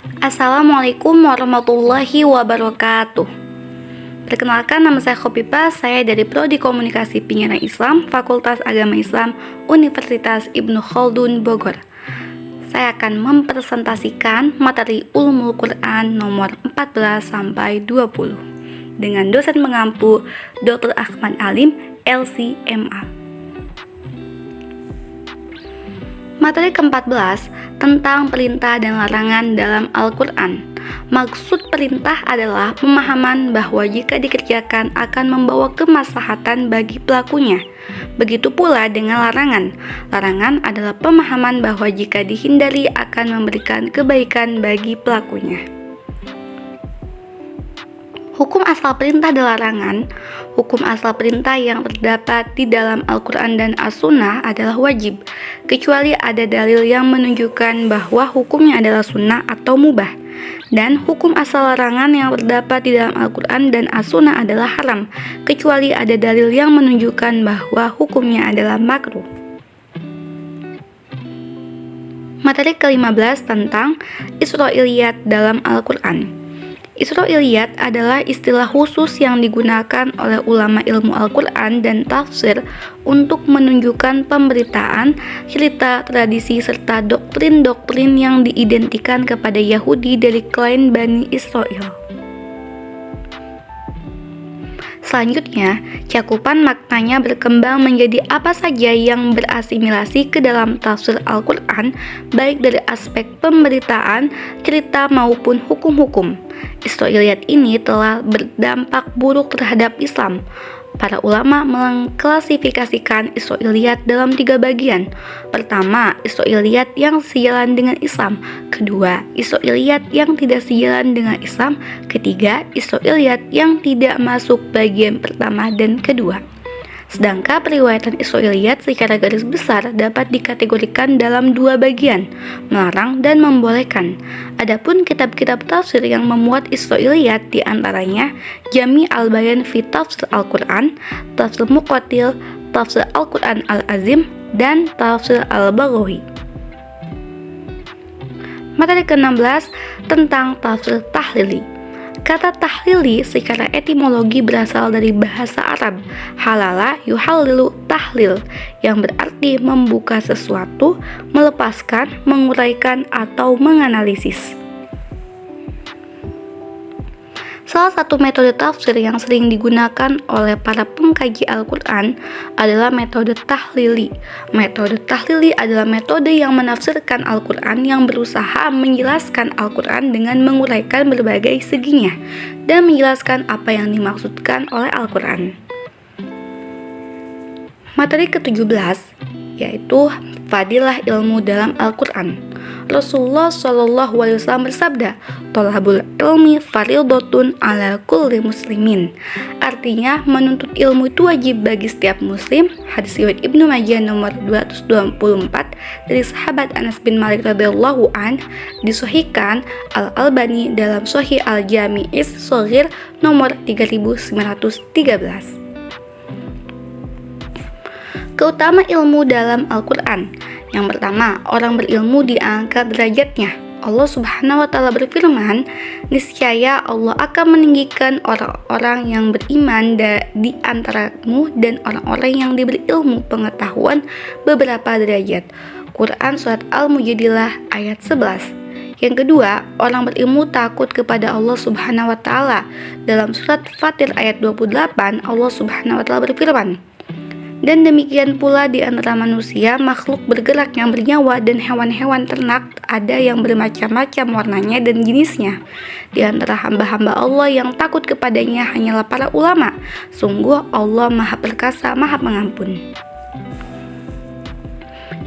Assalamualaikum warahmatullahi wabarakatuh. Perkenalkan, nama saya Khofifah, saya dari Prodi Komunikasi Penyiaran Islam, Fakultas Agama Islam, Universitas Ibnu Khaldun, Bogor. Saya akan mempresentasikan materi Ulumul Quran nomor 14 sampai 20 dengan dosen mengampu Dr. Ahmad Alim, LC.MA. Materi ke-14 tentang perintah dan larangan dalam Al-Quran. Maksud perintah adalah pemahaman bahwa jika dikerjakan akan membawa kemaslahatan bagi pelakunya. Begitu pula dengan larangan. Larangan adalah pemahaman bahwa jika dihindari akan memberikan kebaikan bagi pelakunya. Hukum asal perintah dan larangan. Hukum asal perintah yang terdapat di dalam Al-Quran dan As-Sunnah adalah wajib, kecuali ada dalil yang menunjukkan bahwa hukumnya adalah sunnah atau mubah. Dan hukum asal larangan yang terdapat di dalam Al-Quran dan As-Sunnah adalah haram, kecuali ada dalil yang menunjukkan bahwa hukumnya adalah makruh. Materi ke-15 tentang Israiliyat dalam Al-Quran. Israiliyat adalah istilah khusus yang digunakan oleh ulama ilmu Al-Quran dan tafsir untuk menunjukkan pemberitaan, cerita, tradisi, serta doktrin-doktrin yang diidentikan kepada Yahudi dari klaim Bani Israel. Selanjutnya, cakupan maknanya berkembang menjadi apa saja yang berasimilasi ke dalam tafsir Al-Quran, baik dari aspek pemberitaan, cerita maupun hukum-hukum. Israiliyat ini telah berdampak buruk terhadap Islam. Para ulama mengklasifikasikan Israiliyat dalam 3 bagian. Pertama, Israiliyat yang sejalan dengan Islam. Kedua, Israiliyat yang tidak sejalan dengan Islam. Ketiga, Israiliyat yang tidak masuk bagian pertama dan kedua. Sedangkan periwayatan Israiliyat secara garis besar dapat dikategorikan dalam 2 bagian, melarang dan membolehkan. Adapun kitab-kitab tafsir yang memuat Israiliyat diantaranya Jami al-Bayan fi Tafsir Al-Quran, Tafsir Muqatil, Tafsir Al-Quran Al-Azim, dan Tafsir Al-Baghawi. Materi ke-16 tentang Tafsir Tahlili. Kata tahlili secara etimologi berasal dari bahasa Arab halala yuhallilu tahlil, yang berarti membuka sesuatu, melepaskan, menguraikan, atau menganalisis. Salah satu metode tafsir yang sering digunakan oleh para pengkaji Al-Quran adalah metode tahlili. Metode tahlili adalah metode yang menafsirkan Al-Quran yang berusaha menjelaskan Al-Quran dengan menguraikan berbagai seginya dan menjelaskan apa yang dimaksudkan oleh Al-Quran. Materi ke-17 yaitu Fadilah Ilmu dalam Al-Quran. Rasulullah SAW bersabda, "Thalabul ilmi fardhatun ala kulli muslimin." Artinya, menuntut ilmu itu wajib bagi setiap muslim. Hadis riwayat Ibnu Majah nomor 224 dari sahabat Anas bin Malik radhiyallahu an, disahihkan Al-Albani dalam Sahih Al-Jami' Shaghir nomor 3913. Keutamaan ilmu dalam Al-Quran. Yang pertama, orang berilmu diangkat derajatnya. Allah Subhanahu wa Ta'ala berfirman, "Niscaya Allah akan meninggikan orang-orang yang beriman di antaramu dan orang-orang yang diberi ilmu pengetahuan beberapa derajat." Quran Surat Al-Mujadilah ayat 11. Yang kedua, orang berilmu takut kepada Allah Subhanahu wa Ta'ala. Dalam surat Fatir ayat 28, Allah Subhanahu wa Ta'ala berfirman, "Dan demikian pula di antara manusia, makhluk bergerak yang bernyawa dan hewan-hewan ternak, ada yang bermacam-macam warnanya dan jenisnya. Di antara hamba-hamba Allah yang takut kepadanya hanyalah para ulama. Sungguh Allah Maha Perkasa, Maha Pengampun."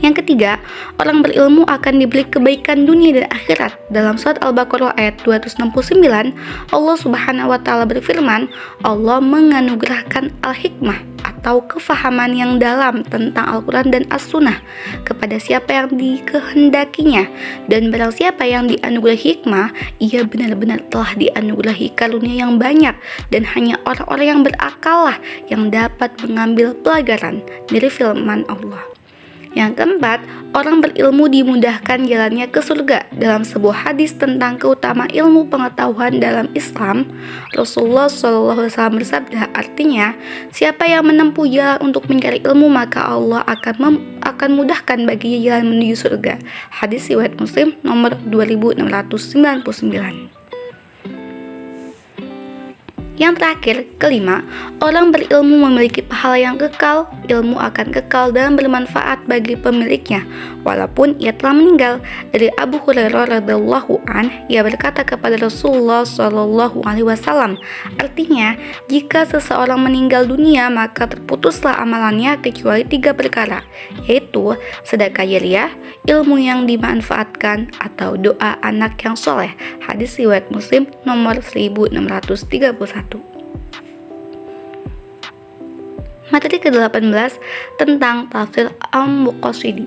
Yang ketiga, orang berilmu akan diberi kebaikan dunia dan akhirat. Dalam surat Al-Baqarah ayat 269, Allah Subhanahu wa Ta'ala berfirman, Allah menganugerahkan al-hikmah atau kefahaman yang dalam tentang Al-Quran dan As-Sunnah kepada siapa yang dikehendakinya, dan barang siapa yang dianugerahi hikmah, ia benar-benar telah dianugerahi karunia yang banyak, dan hanya orang-orang yang berakal lah yang dapat mengambil pelajaran dari firman Allah. Yang keempat, orang berilmu dimudahkan jalannya ke surga. Dalam sebuah hadis tentang keutamaan ilmu pengetahuan dalam Islam, Rasulullah SAW bersabda, artinya, siapa yang menempuh jalan untuk mencari ilmu, maka Allah akan mudahkan baginya jalan menuju surga. Hadis riwayat Muslim nomor 2699. Yang terakhir, kelima, orang berilmu memiliki pahala yang kekal. Ilmu akan kekal dan bermanfaat bagi pemiliknya walaupun ia telah meninggal. Dari Abu Hurairah radhiyallahu an, ia berkata kepada Rasulullah SAW, artinya, jika seseorang meninggal dunia maka terputuslah amalannya kecuali 3 perkara, yaitu sedekah jariyah, ilmu yang dimanfaatkan, atau doa anak yang soleh. Hadis riwayat Muslim nomor 1631. Materi ke-18 tentang tafsir Al-Muqassidi.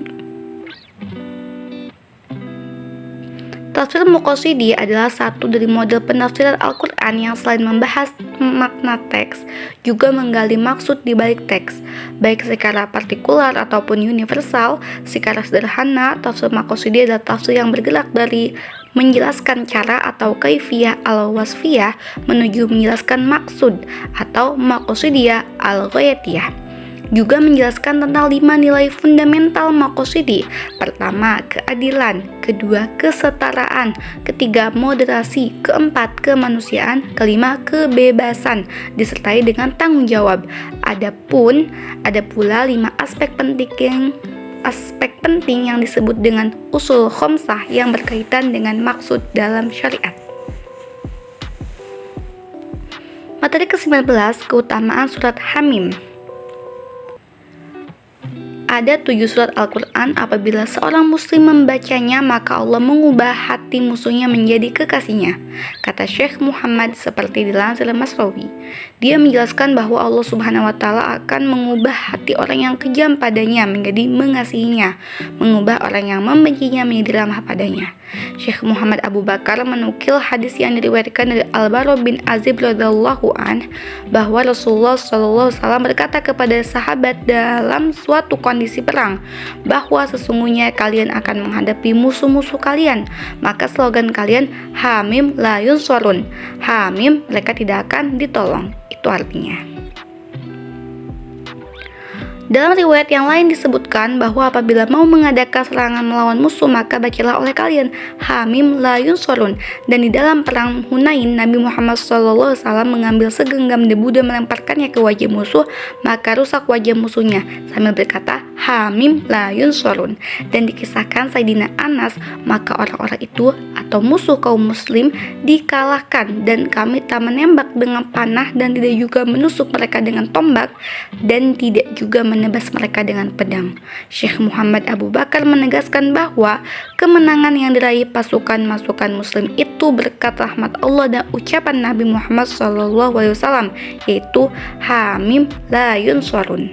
Tafsir Muqassidi adalah satu dari model penafsiran Al-Quran yang selain membahas makna teks, juga menggali maksud di balik teks, baik secara partikular ataupun universal. Secara sederhana, tafsir Muqassidi adalah tafsir yang bergerak dari menjelaskan cara atau kaifiyah al-wasfiyah menuju menjelaskan maksud atau maqasidiyah al-ghayatiyah. Juga menjelaskan tentang 5 nilai fundamental maqasidi. Pertama, keadilan. Kedua, kesetaraan. Ketiga, moderasi. Keempat, kemanusiaan. Kelima, kebebasan disertai dengan tanggung jawab. Ada pula 5 aspek penting yang disebut dengan usul khamsah yang berkaitan dengan maksud dalam syariat. Materi ke-19, keutamaan surat Hamim. Ada 7 surat Al-Quran. Apabila seorang muslim membacanya, maka Allah mengubah hati musuhnya menjadi kekasihnya. Kata Syekh Muhammad seperti dilansir Masrawi. Dia menjelaskan bahwa Allah Subhanahu wa Ta'ala akan mengubah hati orang yang kejam padanya menjadi mengasihinya, mengubah orang yang membencinya menjadi ramah padanya. Syekh Muhammad Abu Bakar menukil hadis yang diriwayatkan dari Al-Bara bin Azib radhiyallahu an bahwa Rasulullah SAW berkata kepada sahabat dalam suatu kondisi perang bahwa sesungguhnya kalian akan menghadapi musuh-musuh kalian, maka slogan kalian Hamim la yunsarun, Hamim mereka tidak akan ditolong. Itu artinya, dalam riwayat yang lain disebutkan bahwa apabila mau mengadakan serangan melawan musuh, maka bacalah oleh kalian Hamim la yunsarun. Dan di dalam perang Hunain, Nabi Muhammad SAW mengambil segenggam debu dan melemparkannya ke wajah musuh, maka rusak wajah musuhnya sambil berkata Hamim la yunsarun. Dan dikisahkan Sayyidina Anas, maka orang-orang itu atau musuh kaum muslim dikalahkan, dan kami tak menembak dengan panah dan tidak juga menusuk mereka dengan tombak dan tidak juga menebas mereka dengan pedang. Syekh Muhammad Abu Bakar menegaskan bahwa kemenangan yang diraih pasukan muslim itu berkat rahmat Allah dan ucapan Nabi Muhammad SAW, yaitu Hamim la yunsarun.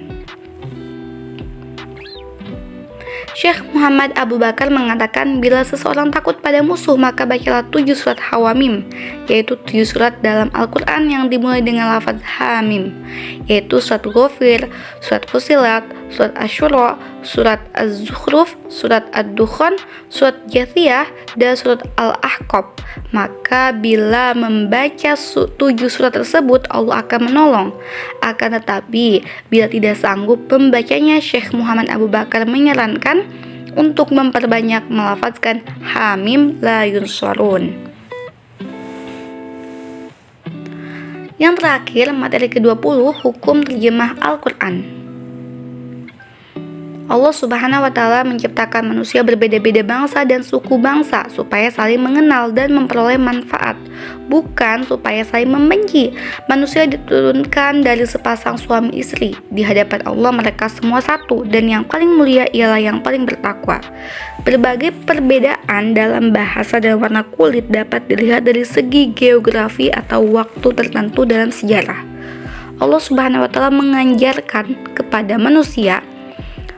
Syekh Muhammad Abu Bakar mengatakan, bila seseorang takut pada musuh, maka bacalah 7 surat Hawamim, yaitu 7 surat dalam Al-Quran yang dimulai dengan lafaz Hamim, yaitu surat Ghafir, surat Fusilat, surat Asy-Syura, surat Az-Zukhruf, surat Ad-Dukhan, surat Jathiyah, dan surat Al-Ahqaf. Maka bila membaca 7 surat tersebut, Allah akan menolong. Akan tetapi bila tidak sanggup membacanya, Syekh Muhammad Abu Bakar menyarankan untuk memperbanyak melafazkan Hamim la yunsarun. Yang terakhir, materi ke-20, hukum terjemah Al-Quran. Allah Subhanahu wa Ta'ala menciptakan manusia berbeda-beda bangsa dan suku bangsa supaya saling mengenal dan memperoleh manfaat, bukan supaya saling membenci. Manusia diturunkan dari sepasang suami istri. Di hadapan Allah mereka semua satu, dan yang paling mulia ialah yang paling bertakwa. Berbagai perbedaan dalam bahasa dan warna kulit dapat dilihat dari segi geografi atau waktu tertentu dalam sejarah. Allah Subhanahu wa Ta'ala mengajarkan kepada manusia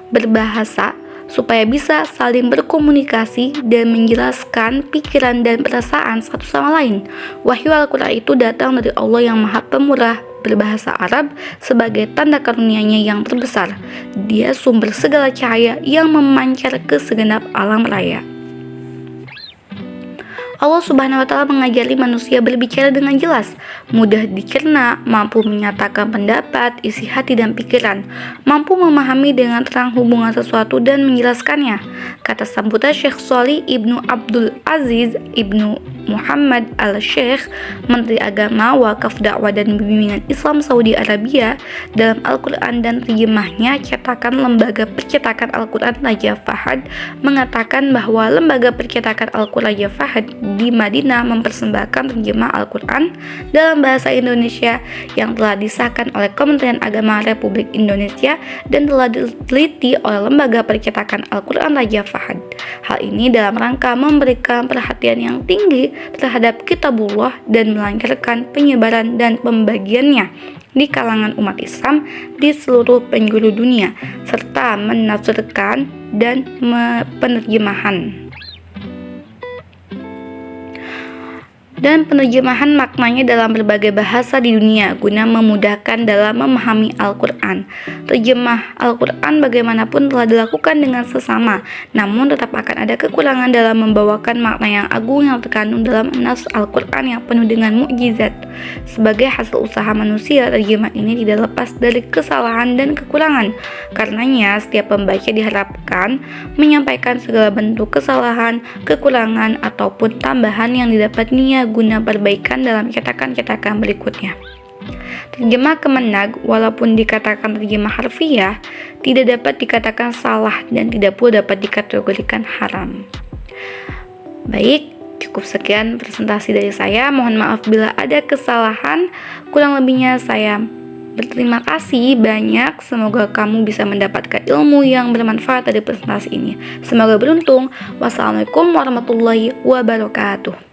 berbahasa supaya bisa saling berkomunikasi dan menjelaskan pikiran dan perasaan satu sama lain. Wahyu Al-Quran itu datang dari Allah yang Maha Pemurah, berbahasa Arab sebagai tanda karunia-Nya yang terbesar. Dia sumber segala cahaya yang memancar ke segenap alam raya. Allah Subhanahu wa Ta'ala mengajari manusia berbicara dengan jelas, mudah dicerna, mampu menyatakan pendapat, isi hati dan pikiran, mampu memahami dengan terang hubungan sesuatu dan menjelaskannya. Kata sambutan Syekh Shalih Ibnu Abdul Aziz Ibnu Muhammad Al-Syekh, Menteri Agama, Wakaf Dakwah dan Bimbingan Islam Saudi Arabia, dalam Al-Quran dan terjemahnya cetakan Lembaga Percetakan Al-Quran Raja Fahad, mengatakan bahwa Lembaga Percetakan Al-Quran Raja Fahad di Madinah mempersembahkan terjemah Al-Quran dalam bahasa Indonesia yang telah disahkan oleh Kementerian Agama Republik Indonesia dan telah diteliti oleh Lembaga Percetakan Al-Quran Raja Fahad. Hal ini dalam rangka memberikan perhatian yang tinggi terhadap kitabullah dan melancarkan penyebaran dan pembagiannya di kalangan umat Islam di seluruh penjuru dunia, serta menafsirkan dan penerjemahan maknanya dalam berbagai bahasa di dunia guna memudahkan dalam memahami Al-Quran. Terjemah Al-Quran bagaimanapun telah dilakukan dengan sesama, namun tetap akan ada kekurangan dalam membawakan makna yang agung yang terkandung dalam nas Al-Quran yang penuh dengan mukjizat. Sebagai hasil usaha manusia, terjemah ini tidak lepas dari kesalahan dan kekurangan. Karenanya, setiap pembaca diharapkan menyampaikan segala bentuk kesalahan, kekurangan, ataupun tambahan yang didapatnya guna perbaikan dalam cetakan-cetakan berikutnya. Terjemah Kemenag, walaupun dikatakan terjemah harfiah, tidak dapat dikatakan salah dan tidak pula dapat dikategorikan haram. Baik, cukup sekian presentasi dari saya. Mohon maaf bila ada kesalahan. Kurang lebihnya saya berterima kasih banyak. Semoga kamu bisa mendapatkan ilmu yang bermanfaat dari presentasi ini. Semoga beruntung. Wassalamualaikum warahmatullahi wabarakatuh.